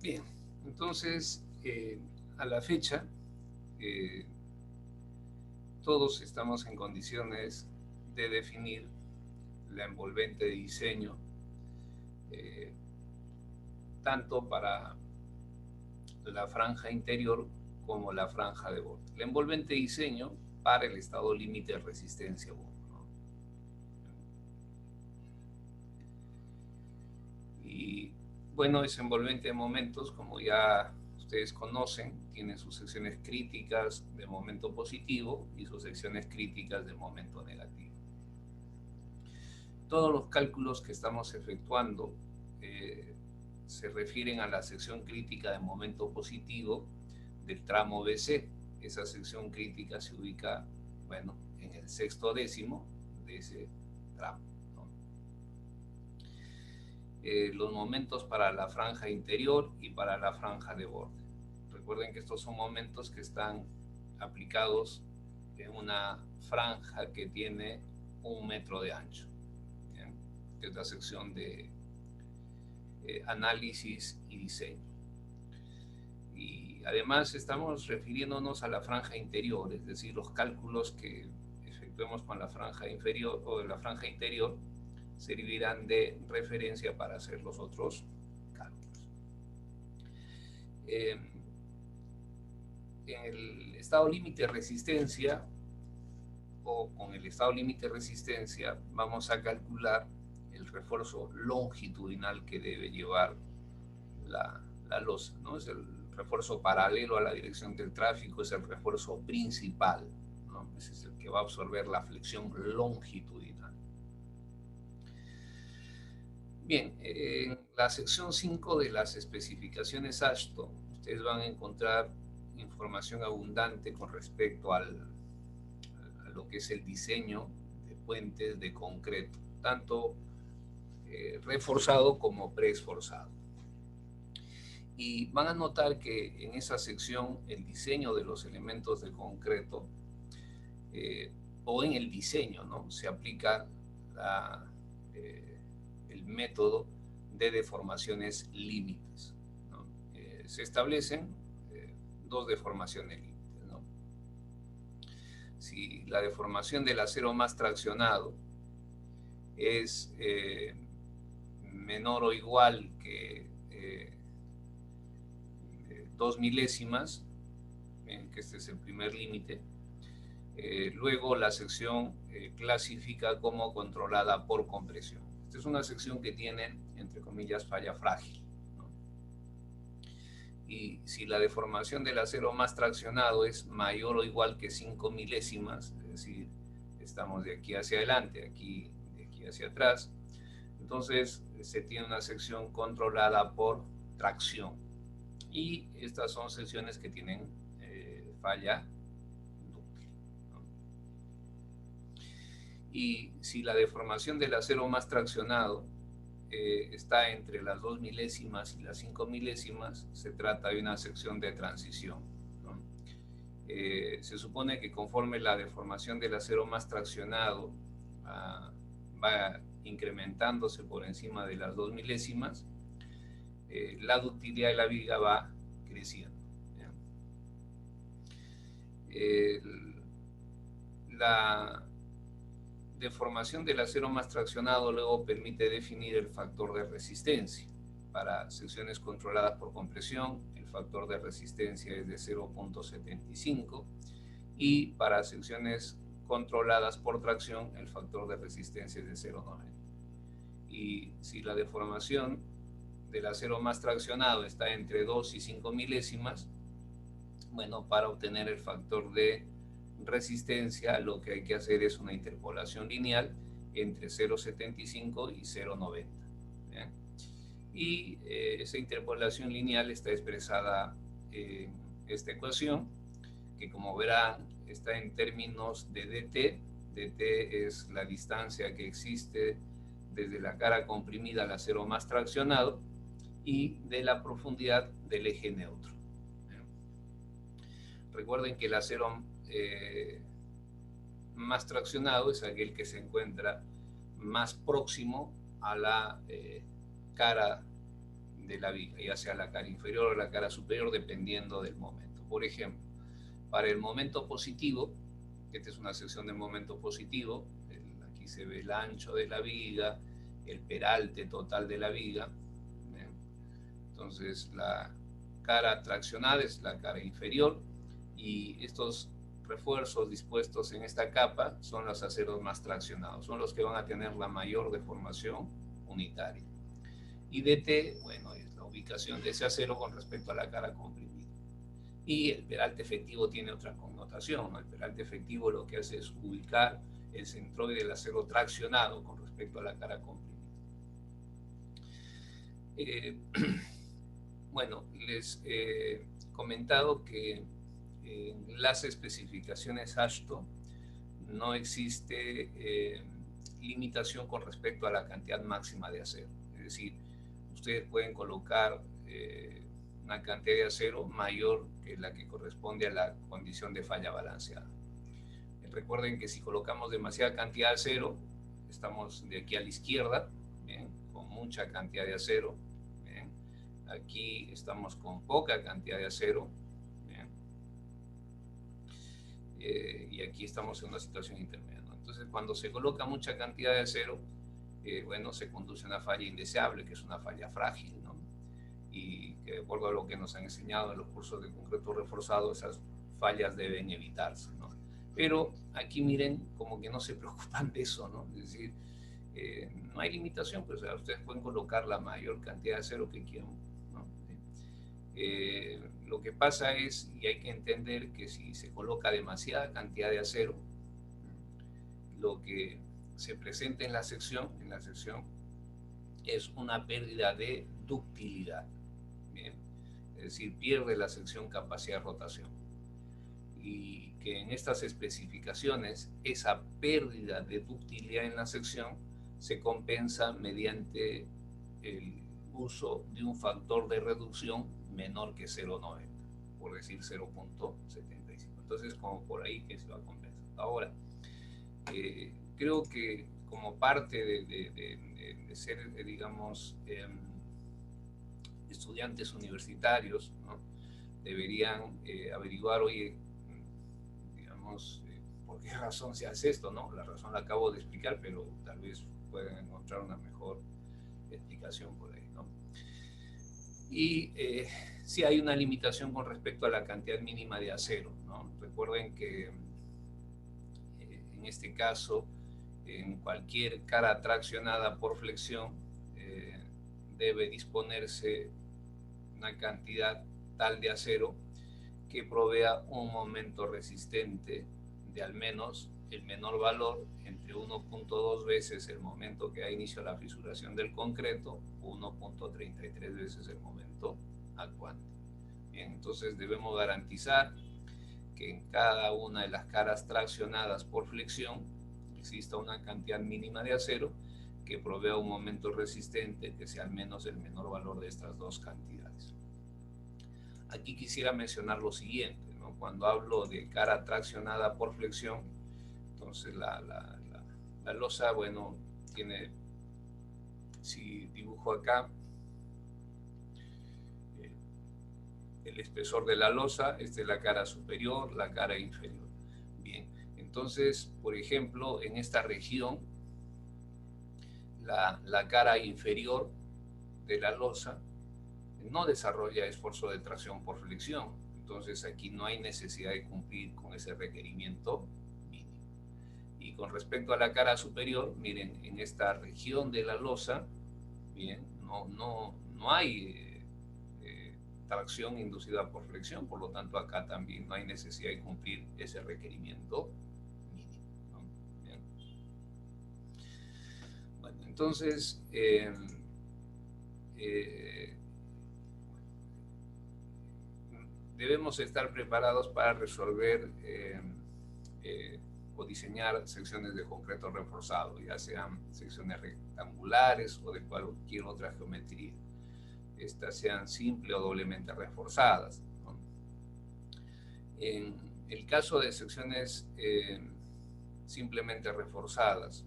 Bien, entonces, a la fecha, eh, todos estamos en condiciones de definir la envolvente de diseño, eh, tanto para la franja interior como la franja de borde. La envolvente de diseño para el estado límite de resistencia 1, ¿no? Y bueno, ese envolvente de momentos, como ya ustedes conocen, tiene sus secciones críticas de momento positivo y sus secciones críticas de momento negativo. Todos los cálculos que estamos efectuando eh, se refieren a la sección crítica de momento positivo del tramo BC. Esa sección crítica se ubica, bueno, en el sexto décimo de ese tramo, ¿no? Los momentos para la franja interior y para la franja de borde. Recuerden que estos son momentos que están aplicados en una franja que tiene 1 metro de ancho. ¿Bien? Que es la sección de análisis y diseño. Y además estamos refiriéndonos a la franja interior, es decir, los cálculos que efectuemos con la franja inferior o de la franja interior servirán de referencia para hacer los otros cálculos. En el estado límite de resistencia o con el estado límite de resistencia vamos a calcular el refuerzo longitudinal que debe llevar la losa, ¿no? Es el refuerzo paralelo a la dirección del tráfico, es el refuerzo principal, ¿no? Ese es el que va a absorber la flexión longitudinal. Bien, en la sección 5 de las especificaciones AASHTO, ustedes van a encontrar información abundante con respecto a lo que es el diseño de puentes de concreto, tanto reforzado como preesforzado. Y van a notar que en esa sección el diseño de los elementos de concreto o en el diseño, ¿no? Se aplica el método de deformaciones límites, ¿no? Se establecen dos deformaciones límites, ¿no? Si la deformación del acero más traccionado es menor o igual que 2 milésimas, que este es el primer límite, luego la sección clasifica como controlada por compresión. Esta es una sección que tiene, entre comillas, falla frágil, ¿no? Y si la deformación del acero más traccionado es mayor o igual que 5 milésimas, es decir, estamos de aquí hacia adelante, de aquí hacia atrás, entonces se tiene una sección controlada por tracción. Y estas son secciones que tienen falla dúctil, ¿no? Y si la deformación del acero más traccionado está entre las 2 milésimas y las 5 milésimas, se trata de una sección de transición, ¿no? Se supone que conforme la deformación del acero más traccionado va incrementándose por encima de las 2 milésimas, la ductilidad de la viga va creciendo. La deformación del acero más traccionado luego permite definir el factor de resistencia. Para secciones controladas por compresión, el factor de resistencia es de 0.75 y para secciones controladas por tracción, el factor de resistencia es de 0.90. Y si la deformación del acero más traccionado está entre 2 y 5 milésimas, bueno, para obtener el factor de resistencia lo que hay que hacer es una interpolación lineal entre 0.75 y 0.90. ¿Bien? Y esa interpolación lineal está expresada en esta ecuación, que como verán está en términos de dt. dt es la distancia que existe desde la cara comprimida al acero más traccionado y de la profundidad del eje neutro. Recuerden que el acero más traccionado es aquel que se encuentra más próximo a la cara de la viga, ya sea la cara inferior o la cara superior, dependiendo del momento. Por ejemplo, para el momento positivo, esta es una sección del momento positivo, aquí se ve el ancho de la viga, el peralte total de la viga. Entonces la cara traccionada es la cara inferior, y estos refuerzos dispuestos en esta capa son los aceros más traccionados, son los que van a tener la mayor deformación unitaria. Y dt, bueno, es la ubicación de ese acero con respecto a la cara comprimida. Y el peralte efectivo tiene otra connotación, ¿no? El peralte efectivo lo que hace es ubicar el centroide del acero traccionado con respecto a la cara comprimida. Bueno, les he comentado que en las especificaciones AASHTO no existe limitación con respecto a la cantidad máxima de acero. Es decir, ustedes pueden colocar una cantidad de acero mayor que la que corresponde a la condición de falla balanceada. Recuerden que si colocamos demasiada cantidad de acero, estamos de aquí a la izquierda, ¿bien?, con mucha cantidad de acero. ¿Bien? Aquí estamos con poca cantidad de acero. Y aquí estamos en una situación intermedia, ¿no? Entonces, cuando se coloca mucha cantidad de acero, bueno, se conduce a una falla indeseable, que es una falla frágil, ¿no? Y que, de acuerdo a lo que nos han enseñado en los cursos de concreto reforzado, esas fallas deben evitarse, ¿no? Pero aquí miren, como que no se preocupan de eso, ¿no? Es decir, no hay limitación, pues, o sea, ustedes pueden colocar la mayor cantidad de acero que quieran, ¿no? Lo que pasa es, y hay que entender, que si se coloca demasiada cantidad de acero, lo que se presenta en la sección es una pérdida de ductilidad. Bien, es decir, pierde la sección capacidad de rotación. Y que en estas especificaciones esa pérdida de ductilidad en la sección se compensa mediante el uso de un factor de reducción menor que 0,90, por decir 0,75. Entonces, como por ahí que se va a compensar. Ahora, creo que como parte de ser, digamos, estudiantes universitarios, ¿no?, deberían averiguar, oye, digamos, por qué razón se hace esto, ¿no? La razón la acabo de explicar, pero tal vez pueden encontrar una mejor explicación por ahí, ¿no? Y sí hay una limitación con respecto a la cantidad mínima de acero, ¿no? Recuerden que en este caso, en cualquier cara traccionada por flexión, debe disponerse una cantidad tal de acero que provea un momento resistente de al menos el menor valor entre 1.2 veces el momento que da inicio a la fisuración del concreto, o 1.33 veces el momento actuante. Bien, entonces debemos garantizar que en cada una de las caras traccionadas por flexión exista una cantidad mínima de acero que provea un momento resistente que sea al menos el menor valor de estas dos cantidades. Aquí quisiera mencionar lo siguiente, ¿no? Cuando hablo de cara traccionada por flexión, entonces la losa, bueno, tiene, si dibujo acá, el espesor de la losa, esta es la cara superior, la cara inferior. Bien, entonces, por ejemplo, en esta región, la cara inferior de la losa no desarrolla esfuerzo de tracción por flexión. Entonces aquí no hay necesidad de cumplir con ese requerimiento mínimo. Y con respecto a la cara superior, miren, en esta región de la losa, bien, no hay tracción inducida por flexión, por lo tanto acá también no hay necesidad de cumplir ese requerimiento mínimo, ¿no? Bien. Bueno, entonces debemos estar preparados para resolver o diseñar secciones de concreto reforzado, ya sean secciones rectangulares o de cualquier otra geometría. Estas sean simple o doblemente reforzadas, ¿no? En el caso de secciones simplemente reforzadas,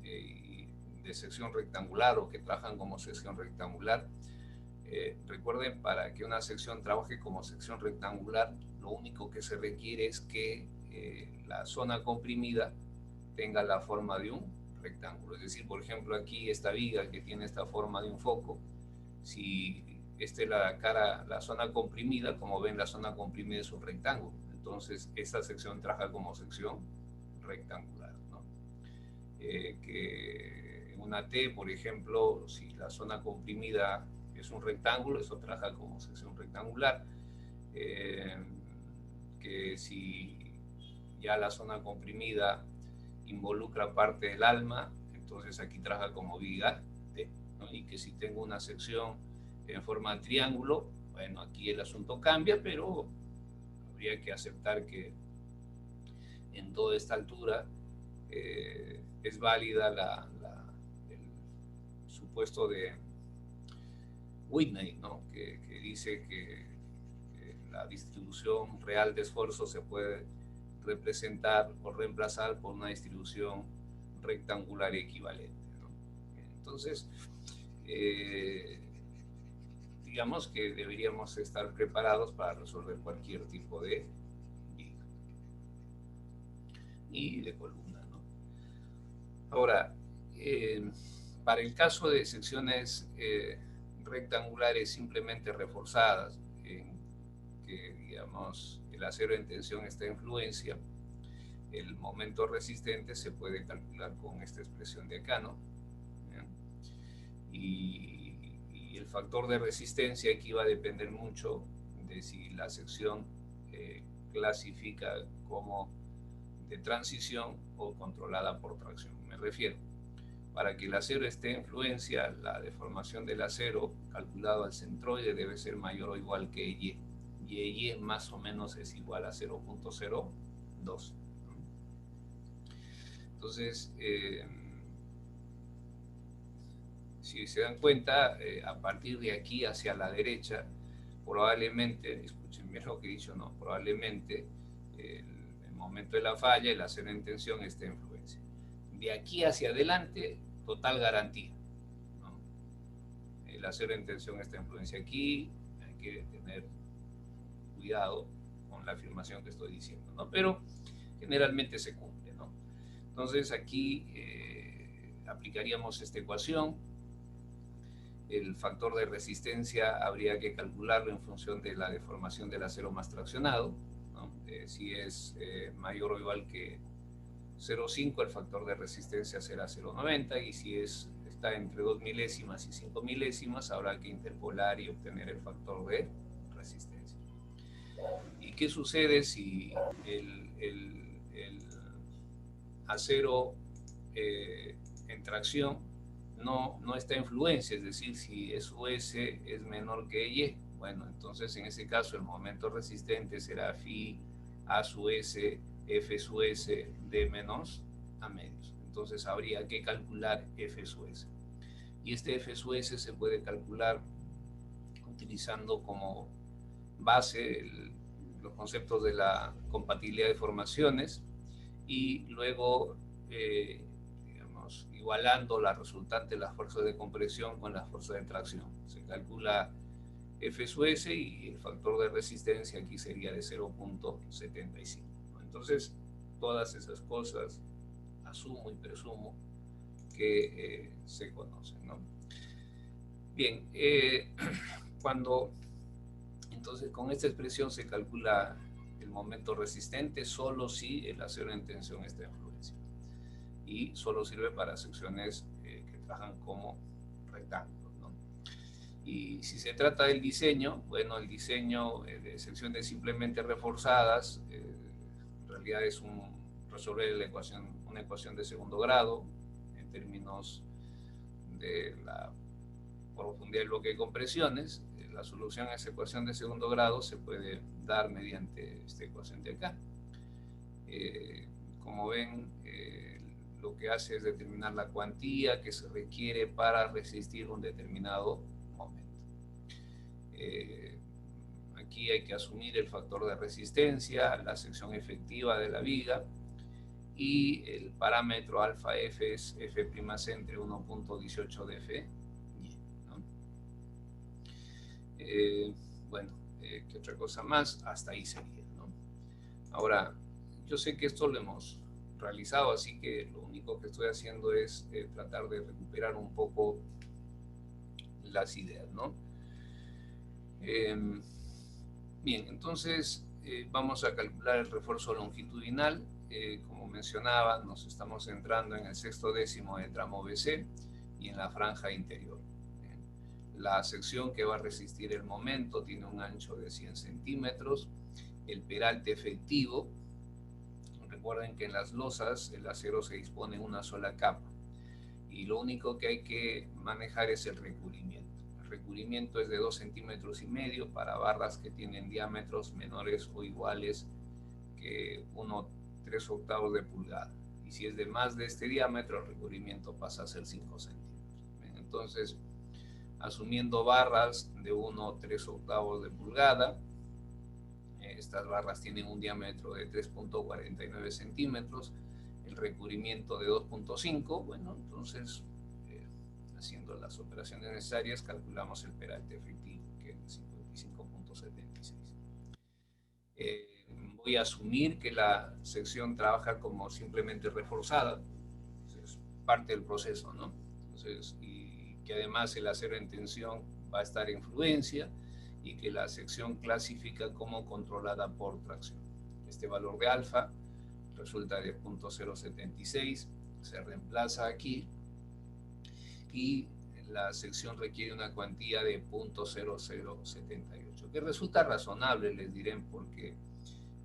de sección rectangular o que trabajan como sección rectangular, Recuerden, para que una sección trabaje como sección rectangular, lo único que se requiere es que la zona comprimida tenga la forma de un rectángulo. Es decir, por ejemplo, aquí esta viga que tiene esta forma de un foco, si esta es la zona comprimida, como ven, la zona comprimida es un rectángulo. Entonces, esta sección trabaja como sección rectangular, ¿no? Que en una T, por ejemplo, si la zona comprimida es un rectángulo, eso trabaja como sección rectangular. Que si ya la zona comprimida involucra parte del alma, entonces aquí trabaja como viga T, ¿no? Y que si tengo una sección en forma de triángulo, bueno, aquí el asunto cambia, pero habría que aceptar que en toda esta altura es válida el supuesto de Whitney, ¿no? que dice que la distribución real de esfuerzo se puede representar o reemplazar por una distribución rectangular equivalente, ¿no? Entonces, digamos que deberíamos estar preparados para resolver cualquier tipo de viga y de columna, ¿no? Ahora, para el caso de secciones rectangulares simplemente reforzadas, en que, digamos, el acero en tensión está en fluencia, el momento resistente se puede calcular con esta expresión de acá, ¿no? Y el factor de resistencia aquí va a depender mucho de si la sección clasifica como de transición o controlada por tracción. Me refiero, para que el acero esté en fluencia, la deformación del acero calculado al centroide debe ser mayor o igual que Y. Y más o menos es igual a 0.02. Entonces, si se dan cuenta, a partir de aquí hacia la derecha, probablemente, escuchen bien lo que he dicho, no, probablemente el momento de la falla, el acero en tensión esté en fluencia. De aquí hacia adelante, total garantía, ¿no? El acero en tensión está en fluencia aquí, hay que tener cuidado con la afirmación que estoy diciendo, ¿no? Pero generalmente se cumple, ¿no? Entonces aquí aplicaríamos esta ecuación. El factor de resistencia habría que calcularlo en función de la deformación del acero más traccionado, ¿no? Si es mayor o igual que 0,5, el factor de resistencia será 0,90, y si está entre 2 milésimas y 5 milésimas, habrá que interpolar y obtener el factor de resistencia. ¿Y qué sucede si el acero en tracción no está en fluencia? Es decir, si SUS es menor que Y, bueno, entonces en ese caso el momento resistente será phi A su S, F su S, D menos A medios. Entonces habría que calcular F su S. Y este F su S se puede calcular utilizando como base los conceptos de la compatibilidad de formaciones, y luego digamos, igualando la resultante de las fuerzas de compresión con las fuerzas de tracción. Se calcula F su S y el factor de resistencia aquí sería de 0.75. Entonces, todas esas cosas asumo y presumo que se conocen, ¿no? Bien, entonces con esta expresión se calcula el momento resistente solo si el acero en tensión está en fluencia, y solo sirve para secciones que trabajan como rectángulos, ¿no? Y si se trata del diseño, bueno, el diseño de secciones simplemente reforzadas en realidad es resolver una ecuación de segundo grado en términos de la profundidad del bloque de compresiones. La solución a esa ecuación de segundo grado se puede dar mediante esta ecuación de acá. Como ven, lo que hace es determinar la cuantía que se requiere para resistir un determinado momento. Aquí hay que asumir el factor de resistencia, la sección efectiva de la viga, y el parámetro alfa F es F' entre 1.18 de F, ¿no? Bueno, ¿qué otra cosa más? Hasta ahí sería, ¿no? Ahora, yo sé que esto lo hemos realizado, así que lo único que estoy haciendo es tratar de recuperar un poco las ideas, ¿no? Bien, entonces vamos a calcular el refuerzo longitudinal. Como mencionaba, nos estamos centrando en el sexto décimo de tramo BC y en la franja interior. La sección que va a resistir el momento tiene un ancho de 100 centímetros. El peralte efectivo, recuerden que en las losas el acero se dispone en una sola capa y lo único que hay que manejar es el recubrimiento. El recubrimiento es de 2,5 centímetros para barras que tienen diámetros menores o iguales que 1/3 de pulgada. Y si es de más de este diámetro, el recubrimiento pasa a ser 5 centímetros. Entonces, asumiendo barras de 1/3 de pulgada, estas barras tienen un diámetro de 3,49 centímetros, el recubrimiento de 2,5, bueno, entonces haciendo las operaciones necesarias calculamos el peralte efectivo, que es 55,76. Voy a asumir que la sección trabaja como simplemente reforzada, es parte del proceso, ¿no? Entonces, y que además el acero en tensión va a estar en fluencia y que la sección clasifica como controlada por tracción. Este valor de alfa resulta de 0,076, se reemplaza aquí y la sección requiere una cuantía de 0,0078, que resulta razonable, les diré, porque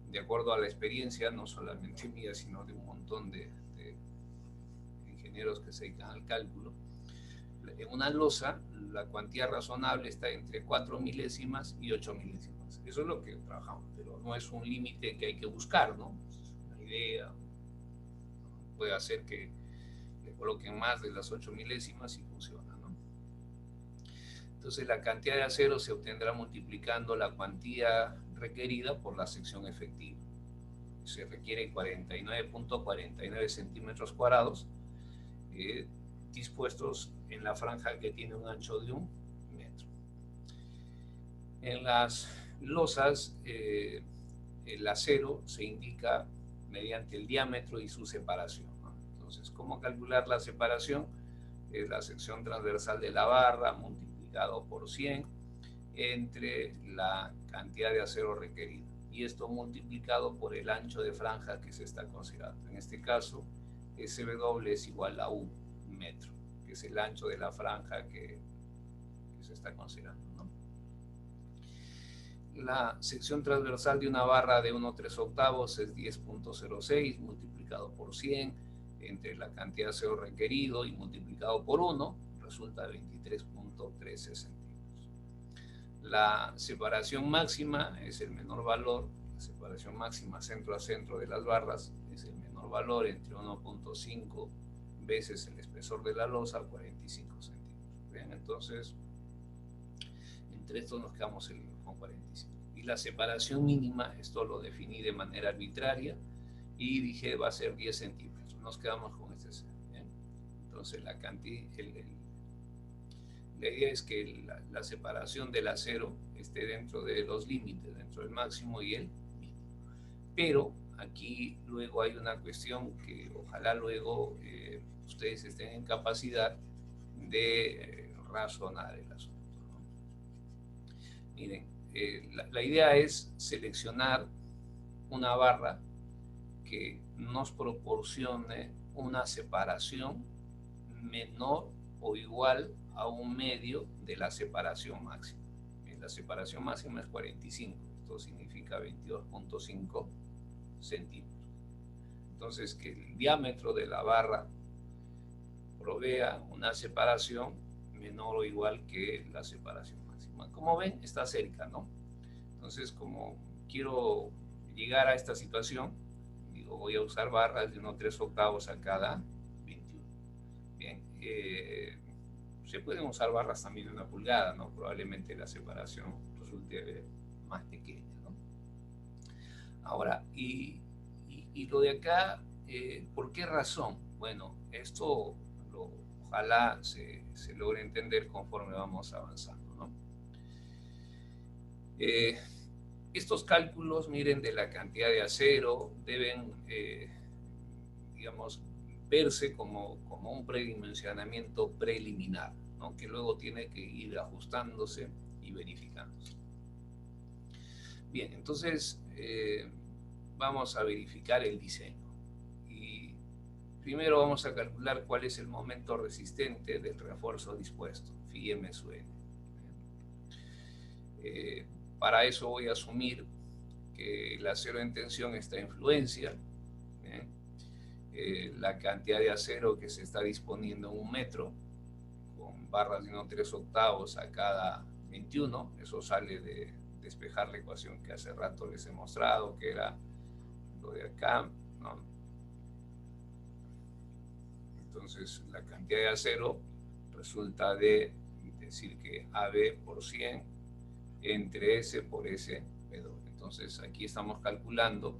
de acuerdo a la experiencia, no solamente mía, sino de un montón de ingenieros que se dedican al cálculo, en una losa la cuantía razonable está entre 4 milésimas y 8 milésimas. Eso es lo que trabajamos, pero no es un límite que hay que buscar, ¿no? Es una idea, puede hacer que le coloquen más de las 8 milésimas y funciona, ¿no? Entonces la cantidad de acero se obtendrá multiplicando la cuantía requerida por la sección efectiva. Se requiere 49,49 centímetros cuadrados dispuestos en la franja que tiene un ancho de 1 metro. En las losas el acero se indica mediante el diámetro y su separación, ¿no? Entonces, ¿cómo calcular la separación? Es la sección transversal de la barra multiplicado por 100 entre la cantidad de acero requerido, y esto multiplicado por el ancho de franja que se está considerando. En este caso, SW es igual a 1 metro, que es el ancho de la franja que se está considerando, ¿no? La sección transversal de una barra de 1/3 es 10,06 multiplicado por 100 entre la cantidad de acero requerido y multiplicado por 1 resulta 23,13 centímetros. La separación máxima es el menor valor, la separación máxima centro a centro de las barras es el menor valor entre 1,5 veces el espesor de la losa, 45 centímetros. Bien, entonces entre estos nos quedamos con 45. Y la separación mínima, esto lo definí de manera arbitraria y dije va a ser 10 centímetros. Nos quedamos con este. ¿Bien? Entonces la cantidad, la idea es que la separación del acero esté dentro de los límites, dentro del máximo y el mínimo. Pero aquí luego hay una cuestión que ojalá luego ustedes estén en capacidad de razonar el asunto, ¿no? Miren, la idea es seleccionar una barra que nos proporcione una separación menor o igual a 1/2 de la separación máxima. La separación máxima es 45, esto significa 22,5 centímetros. Entonces, que el diámetro de la barra provea una separación menor o igual que la separación máxima. Como ven, está cerca, ¿no? Entonces, como quiero llegar a esta situación, digo, voy a usar barras de 1/3 a cada 21. Bien, se pueden usar barras también de 1 pulgada, ¿no? Probablemente la separación resulte más pequeña, ¿no? Ahora, y lo de acá, ¿por qué razón? Bueno, esto ojalá se logre entender conforme vamos avanzando, ¿no? Estos cálculos, miren, de la cantidad de acero deben, digamos, verse como un predimensionamiento preliminar, ¿no? Que luego tiene que ir ajustándose y verificándose. Bien, entonces vamos a verificar el diseño. Y primero vamos a calcular cuál es el momento resistente del refuerzo dispuesto, phi m sub n. Para eso voy a asumir que el acero en tensión está en fluencia. La cantidad de acero que se está disponiendo en 1 metro, con barras de 1/3 a cada 21, eso sale de despejar la ecuación que hace rato les he mostrado, que era lo de acá, ¿no? Entonces la cantidad de acero resulta de decir que AB por 100 entre S por S W. Entonces aquí estamos calculando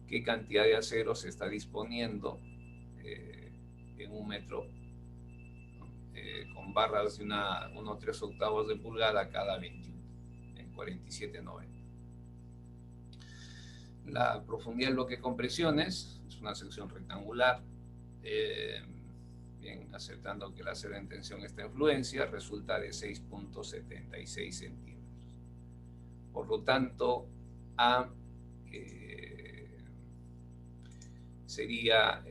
qué cantidad de acero se está disponiendo en 1 metro, ¿no? Con barras de 1/3 de pulgada cada 21, en 47,90. La profundidad del bloque de compresiones es una sección rectangular. Bien, aceptando que el acero en tensión está en fluencia, resulta de 6.76 centímetros. Por lo tanto, A sería,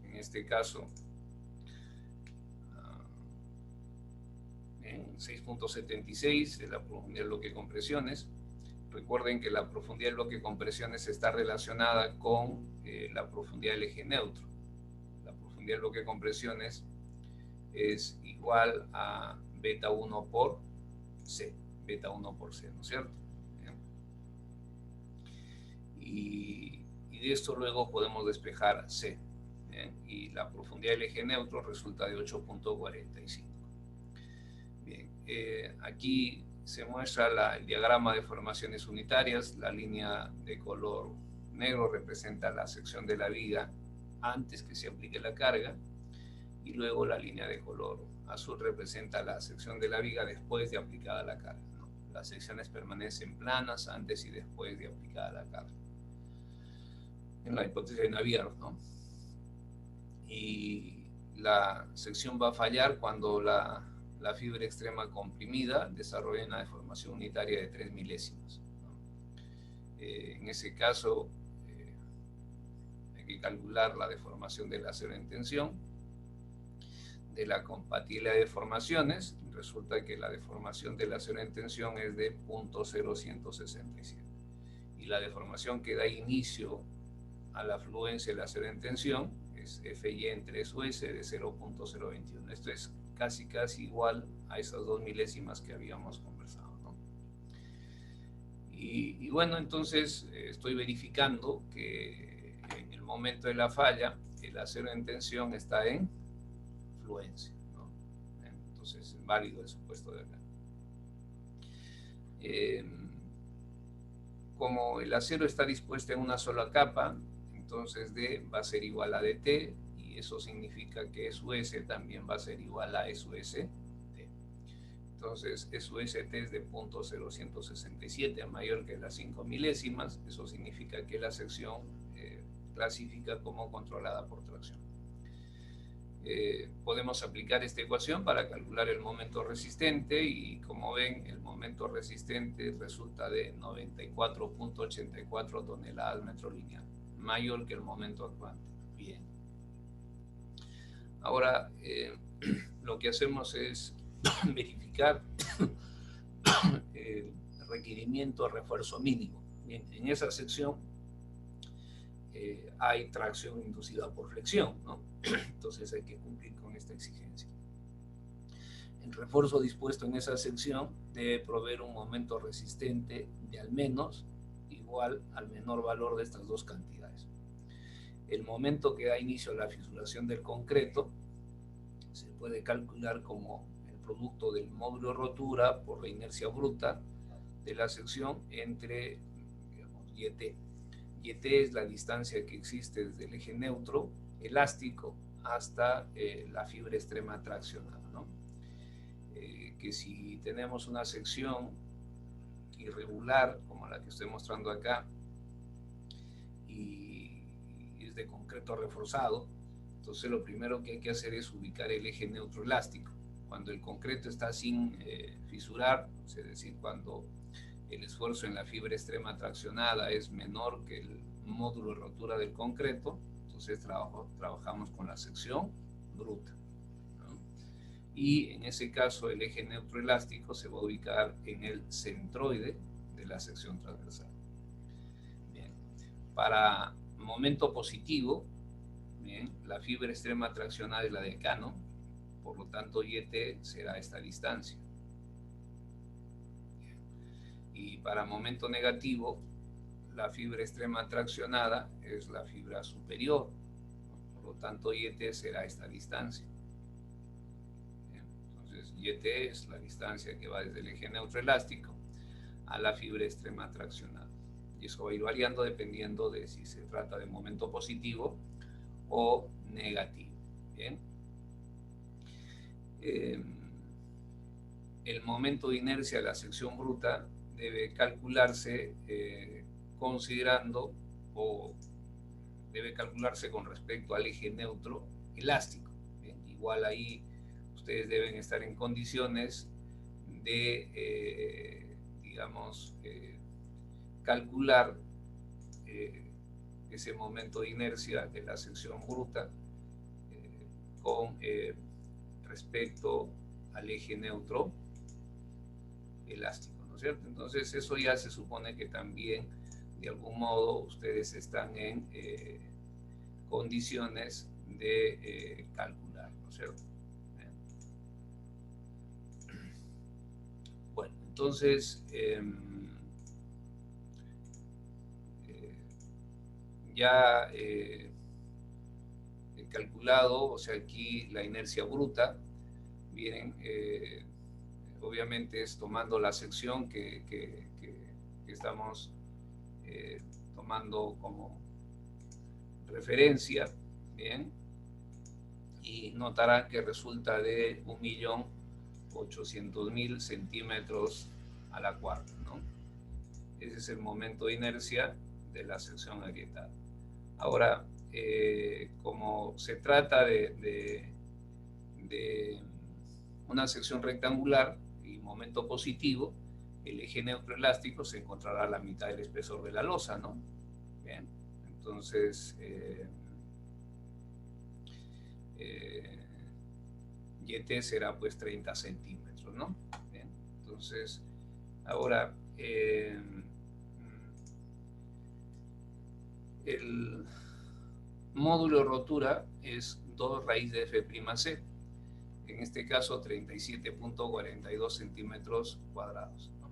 en este caso, en 6.76 de la profundidad del bloque de compresiones. Recuerden que la profundidad del bloque de compresiones está relacionada con la profundidad del eje neutro. La profundidad del bloque de compresiones es igual a beta 1 por C, beta 1 por C, ¿no es cierto? Y de esto luego podemos despejar C. ¿Bien? Y la profundidad del eje neutro resulta de 8.45. Bien, aquí se muestra el diagrama de formaciones unitarias. La línea de color negro representa la sección de la viga antes que se aplique la carga, y luego la línea de color azul representa la sección de la viga después de aplicada la carga, ¿no? Las secciones permanecen planas antes y después de aplicada la carga, en la hipótesis de Navier, ¿no? Y la sección va a fallar cuando la fibra extrema comprimida desarrolla una deformación unitaria de 3 milésimas, ¿no? En ese caso, hay que calcular la deformación del acero en tensión. De la compatibilidad de deformaciones, resulta que la deformación del acero en tensión es de 0.0167. Y la deformación que da inicio a la fluencia del acero en tensión es FY entre SUS de 0.021. Esto es casi igual a esas 2 milésimas que habíamos conversado, ¿no? Y bueno, entonces estoy verificando que en el momento de la falla el acero en tensión está en fluencia, ¿no? Entonces es válido el supuesto de acá. Como el acero está dispuesto en una sola capa, entonces D va a ser igual a DT, y eso significa que SUS también va a ser igual a SUST. Entonces SUST es de 0.0167, mayor que las 5 milésimas. Eso significa que la sección clasifica como controlada por tracción. Podemos aplicar esta ecuación para calcular el momento resistente, y como ven, el momento resistente resulta de 94.84 toneladas metro lineal, mayor que el momento actuante. Bien. Ahora, lo que hacemos es verificar el requerimiento de refuerzo mínimo. Bien, en esa sección hay tracción inducida por flexión, ¿no? Entonces hay que cumplir con esta exigencia. El refuerzo dispuesto en esa sección debe proveer un momento resistente de al menos igual al menor valor de estas dos cantidades. El momento que da inicio a la fisuración del concreto se puede calcular como el producto del módulo de rotura por la inercia bruta de la sección entre, digamos, YT. YT es la distancia que existe desde el eje neutro elástico hasta la fibra extrema traccionada, ¿no? que si tenemos una sección irregular, como la que estoy mostrando acá, y es de concreto reforzado, entonces lo primero que hay que hacer es ubicar el eje neutro elástico. Cuando el concreto está sin fisurar, es decir, cuando el esfuerzo en la fibra extrema traccionada es menor que el módulo de rotura del concreto, entonces trabajamos con la sección bruta, ¿no? Y en ese caso el eje neutro elástico se va a ubicar en el centroide de la sección transversal. Bien. Para momento positivo, bien, la fibra extrema traccionada es la del canon, por lo tanto YT será esta distancia. Y para momento negativo, la fibra extrema traccionada es la fibra superior, por lo tanto YT será esta distancia. Entonces YT es la distancia que va desde el eje neutro elástico a la fibra extrema traccionada, y eso va a ir variando dependiendo de si se trata de momento positivo o negativo. Bien. El momento de inercia de la sección bruta debe calcularse considerando, o debe calcularse con respecto al eje neutro elástico. Bien, igual ahí ustedes deben estar en condiciones de, digamos, calcular ese momento de inercia de la sección bruta con respecto al eje neutro elástico, ¿no es cierto? Entonces eso ya se supone que también de algún modo ustedes están en condiciones de calcular, ¿no es cierto? Bueno, entonces ya he calculado, o sea, aquí la inercia bruta, miren, obviamente es tomando la sección que estamos tomando como referencia, bien, y notarán que resulta de 1.800.000 centímetros a la cuarta, ¿no? Ese es el momento de inercia de la sección agrietada. Ahora, como se trata de una sección rectangular y momento positivo, el eje neutroelástico se encontrará a la mitad del espesor de la losa, ¿no? Bien, entonces YT será pues 30 centímetros, ¿no? Bien, entonces ahora el módulo de rotura es 2 raíz de F'C, en este caso 37.42 centímetros cuadrados, ¿no?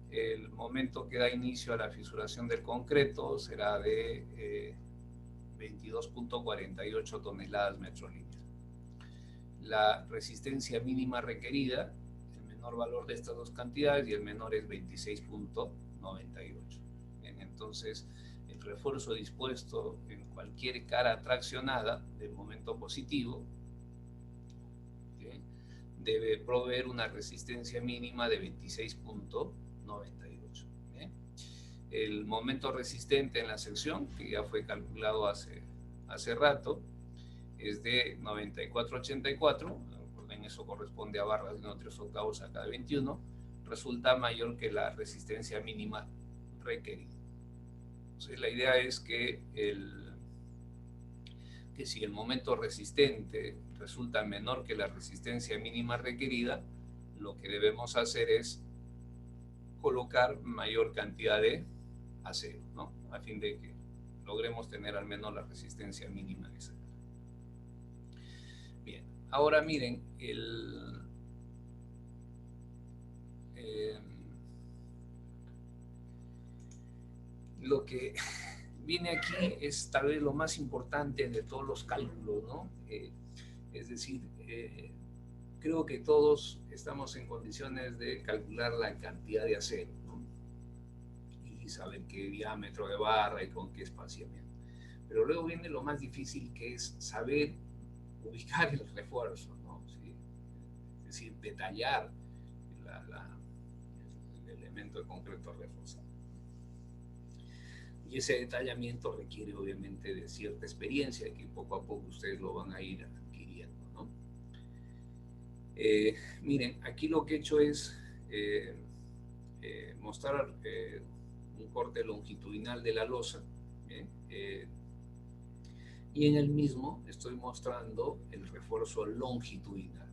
El momento que da inicio a la fisuración del concreto será de 22.48 toneladas metro líneas. La resistencia mínima requerida, el menor valor de estas dos cantidades, y el menor es 26.98. Entonces, el refuerzo dispuesto en cualquier cara traccionada de momento positivo debe proveer una resistencia mínima de 26.98. El momento resistente en la sección, que ya fue calculado hace rato, es de 94.84, en eso corresponde a barras de 1/3 octavos a cada 21, resulta mayor que la resistencia mínima requerida. Entonces la idea es que si el momento resistente resulta menor que la resistencia mínima requerida, lo que debemos hacer es colocar mayor cantidad de acero, ¿no? A fin de que logremos tener al menos la resistencia mínima necesaria. Bien, ahora miren, lo que viene aquí es tal vez lo más importante de todos los cálculos, ¿no? Es decir, creo que todos estamos en condiciones de calcular la cantidad de acero, ¿no? Y saber qué diámetro de barra y con qué espaciamiento. Pero luego viene lo más difícil, que es saber ubicar el refuerzo, ¿no? ¿Sí? decir, detallar el elemento de concreto reforzado. Y ese detallamiento requiere obviamente de cierta experiencia que poco a poco ustedes lo van a ir adquiriendo, ¿no? Miren, aquí lo que he hecho es mostrar un corte longitudinal de la losa, y en el mismo estoy mostrando el refuerzo longitudinal.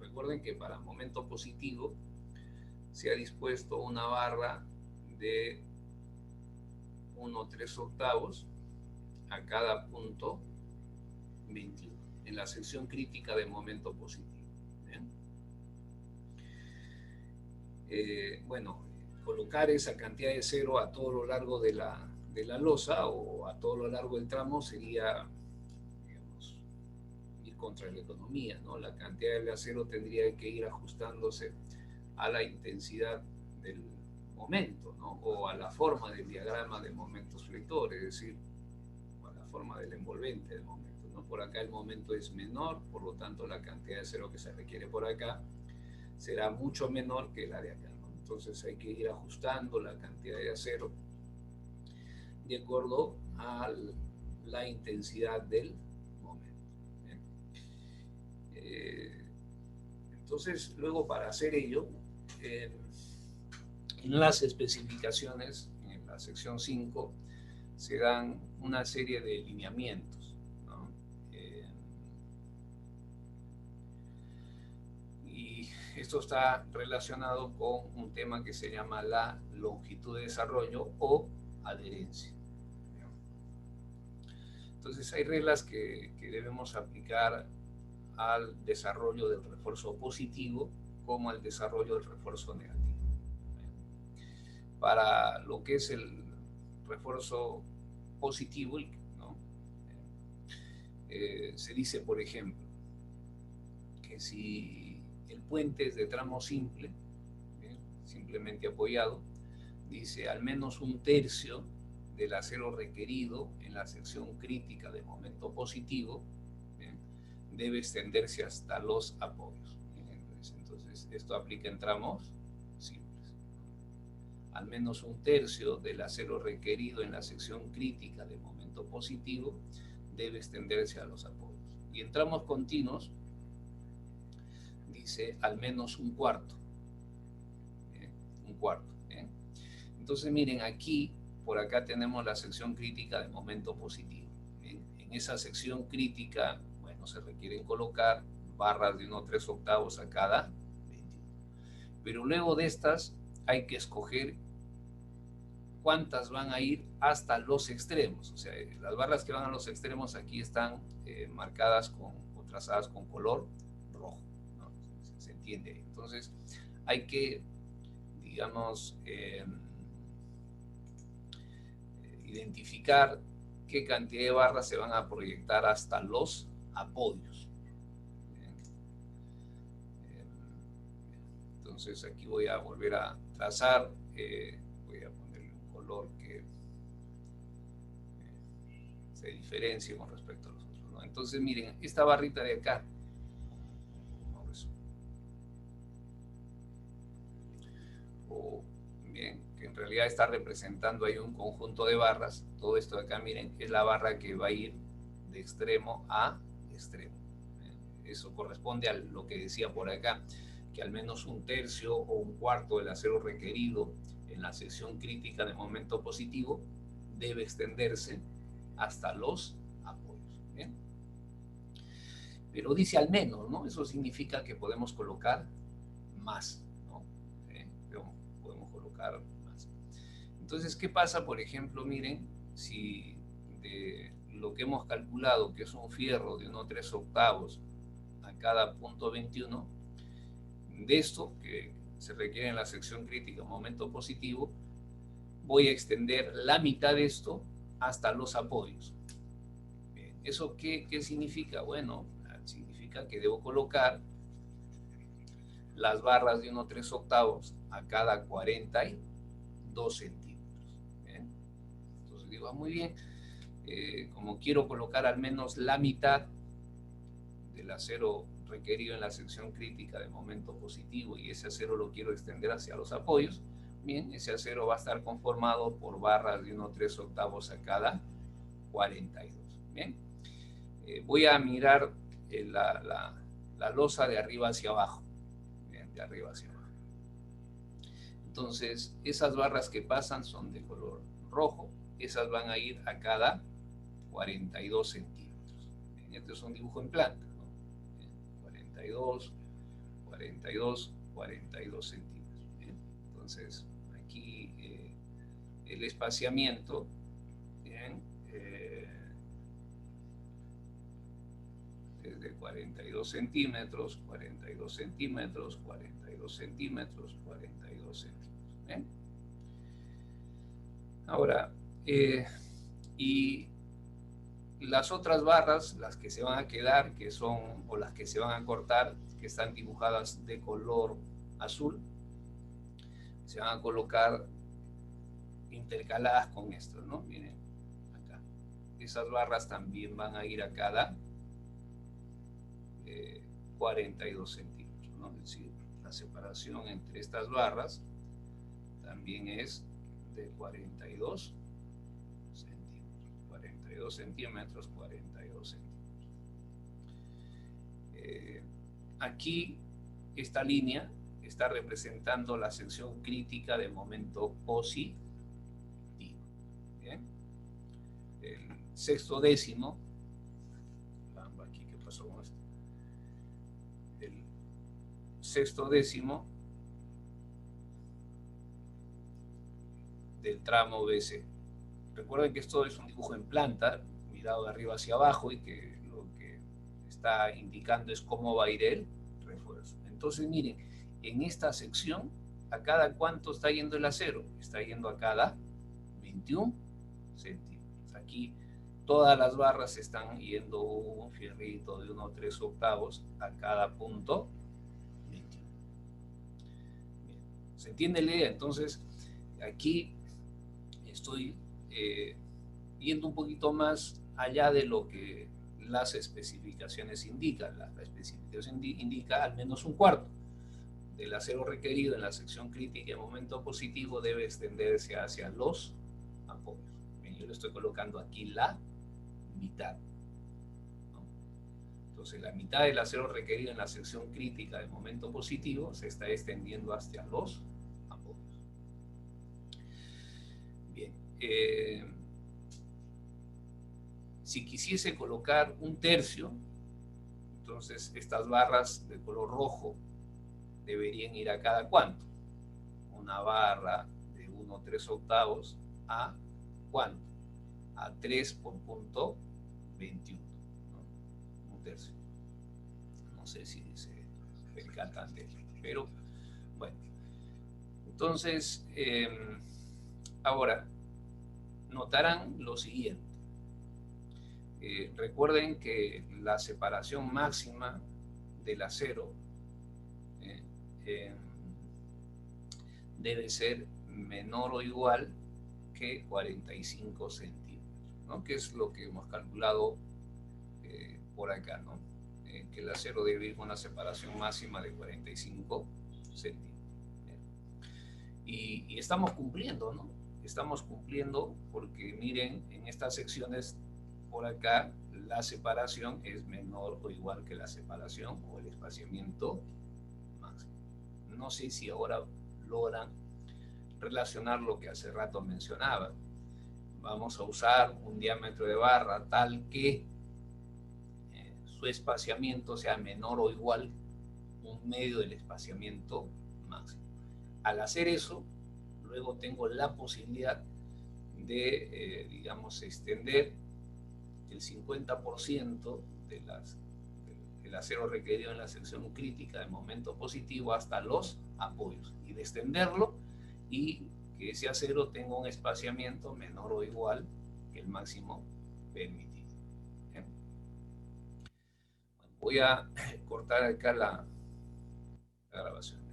Recuerden que para momento positivo se ha dispuesto una barra de 1/3 a cada punto 21 en la sección crítica de momento positivo. Bueno, colocar esa cantidad de cero a todo lo largo de la losa o a todo lo largo del tramo sería, digamos, ir contra la economía, ¿no? La cantidad de acero tendría que ir ajustándose a la intensidad del momento, ¿no? O a la forma del diagrama de momentos flectores, es decir, a la forma del envolvente del momento, ¿no? Por acá el momento es menor, por lo tanto la cantidad de acero que se requiere por acá será mucho menor que la de acá, ¿no? Entonces hay que ir ajustando la cantidad de acero de acuerdo a la intensidad del momento. Entonces, luego para hacer ello, en las especificaciones, en la sección 5, se dan una serie de lineamientos, ¿no? Y esto está relacionado con un tema que se llama la longitud de desarrollo o adherencia. Entonces hay reglas que debemos aplicar al desarrollo del refuerzo positivo como al desarrollo del refuerzo negativo. Para lo que es el refuerzo positivo, ¿no? Se dice, por ejemplo, que si el puente es de tramo simple, simplemente apoyado, dice al menos 1/3 del acero requerido en la sección crítica de momento positivo debe extenderse hasta los apoyos. Entonces, esto aplica en tramos simples. Al menos 1/3 del acero requerido en la sección crítica de momento positivo debe extenderse a los apoyos. Y en tramos continuos dice al menos 1/4. Un cuarto. Entonces, miren, aquí, por acá tenemos la sección crítica de momento positivo. En esa sección crítica, bueno, se requieren colocar barras de 1/3 a cada 21. Pero luego de estas hay que escoger cuántas van a ir hasta los extremos. O sea, las barras que van a los extremos aquí están marcadas o trazadas con color rojo, ¿no? Se entiende. Entonces, hay que, digamos, identificar qué cantidad de barras se van a proyectar hasta los apoyos. Entonces aquí voy a volver a trazar, voy a ponerle un color que se diferencie con respecto a los otros, ¿no? Entonces miren, esta barrita de acá, o bien, que en realidad está representando ahí un conjunto de barras. Todo esto de acá, miren, es la barra que va a ir de extremo a extremo. Eso corresponde a lo que decía por acá, que al menos 1/3 o 1/4 del acero requerido en la sección crítica de momento positivo debe extenderse hasta los apoyos. ¿Bien? Pero dice al menos, ¿no? Eso significa que podemos colocar más, ¿no? Podemos colocar más. Entonces, ¿qué pasa, por ejemplo? Miren, si de lo que hemos calculado, que es un fierro de 1/3 a cada punto 21, de esto que se requiere en la sección crítica momento positivo, voy a extender la mitad de esto hasta los apoyos. Bien, ¿eso qué significa? Bueno, significa que debo colocar las barras de 1/3 a cada 42 centímetros. Bien. Entonces digo, muy bien, como quiero colocar al menos la mitad del acero requerido en la sección crítica de momento positivo y ese acero lo quiero extender hacia los apoyos, bien, ese acero va a estar conformado por barras de 1/3 a cada 42. Bien, voy a mirar la losa de arriba hacia abajo, bien, de arriba hacia abajo. Entonces, esas barras que pasan son de color rojo, esas van a ir a cada 42 centímetros. Bien, este es un dibujo en planta, ¿no? Bien, 42, 42, 42 centímetros. Bien, entonces, aquí el espaciamiento, bien, de 42 centímetros, 42 centímetros, 42 centímetros, 42 centímetros. ¿Bien? Ahora, y las otras barras, las que se van a quedar, que son, o las que se van a cortar, que están dibujadas de color azul, se van a colocar intercaladas con esto, ¿no? Miren, acá. Esas barras también van a ir a cada 42 centímetros, ¿no? Es decir, la separación entre estas barras también es de 42 centímetros. 42 centímetros, 42 centímetros. Aquí, esta línea está representando la sección crítica de momento positivo. Bien. El sexto décimo, aquí, ¿qué pasó con esto? El sexto décimo del tramo BC. Recuerden que esto es un dibujo en planta, mirado de arriba hacia abajo, y que lo que está indicando es cómo va a ir el refuerzo. Entonces, miren, en esta sección, ¿a cada cuánto está yendo el acero? Está yendo a cada 21 centímetros. Aquí todas las barras están yendo un fierrito de 1/3 a cada punto 21. Bien. ¿Se entiende la idea? Entonces, aquí estoy yendo un poquito más allá de lo que las especificaciones indican. La especificación indica al menos 1/4 del acero requerido en la sección crítica de momento positivo debe extenderse hacia los apoyos. Bien, yo le estoy colocando aquí la mitad, ¿no? Entonces, la mitad del acero requerido en la sección crítica de momento positivo se está extendiendo hacia los apoyos. Bien, si quisiese colocar 1/3, entonces estas barras de color rojo deberían ir a cada cuánto. Una barra de 1/3 a cuánto, a 3 por punto 21, ¿no? 1/3. No sé si se percatan de esto, pero bueno. Entonces, ahora notarán lo siguiente. Recuerden que la separación máxima del acero debe ser menor o igual que 45 centímetros, ¿no? Que es lo que hemos calculado por acá, ¿no? Que el acero debe ir con una separación máxima de 45 centímetros. Y estamos cumpliendo, ¿no? Estamos cumpliendo porque miren, en estas secciones por acá la separación es menor o igual que la separación o el espaciamiento máximo. No sé si ahora logran relacionar lo que hace rato mencionaba. Vamos a usar un diámetro de barra tal que su espaciamiento sea menor o igual 1/2 del espaciamiento máximo. Al hacer eso, luego tengo la posibilidad de, digamos, extender el 50% del acero requerido en la sección crítica de momento positivo hasta los apoyos y de extenderlo y que ese acero tenga un espaciamiento menor o igual que el máximo permitido. ¿Bien? Bueno, voy a cortar acá la grabación.